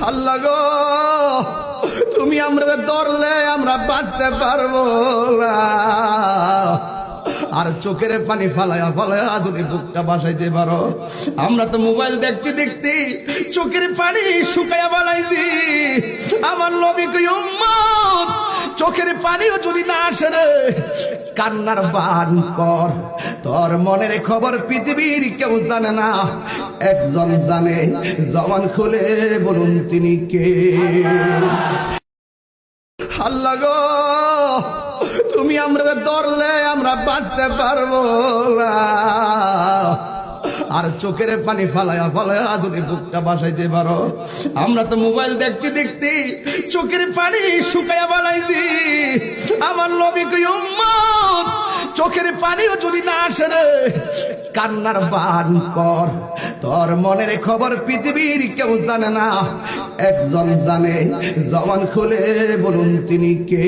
আল্লাহ গো, তুমি আমরা ধরলে আমরা বাঁচতে পারবো না। আর চোখের পানি ফালায়া ফালায়া যদি বুকটা বাসাইতে পারো। আমরা তো মোবাইল দেখতে দেখতে চোখের পানি শুকায়া বানাইছি। আমার নবী কই উম্মত, চোখের পানিও যদি না আসে রে, কান্নার বান কর। তোর মনের খবর পৃথিবীর কেউ জানে না, একজন জানে। জবান খুলে বলুন তিনি কে? আল্লাহ গো, তুমি আমরা ধরলে আমরা বাঁচতে পারবো না। আর চোখের পানি ফালায়া ফালায়া যদি বুকটা বাসাইতে পারো। আমরা তো মোবাইল দেখতে দেখতে চোখের পানি শুকায়া বানাইছি। আমার নবী কই উম্মত, চোখের পানিও যদি না আসে রে, কান্নার বান কর। তোর মনের খবর পৃথিবীর কেউ জানে না, একজন জানে। জবান খুলে বলুন তিনি কে?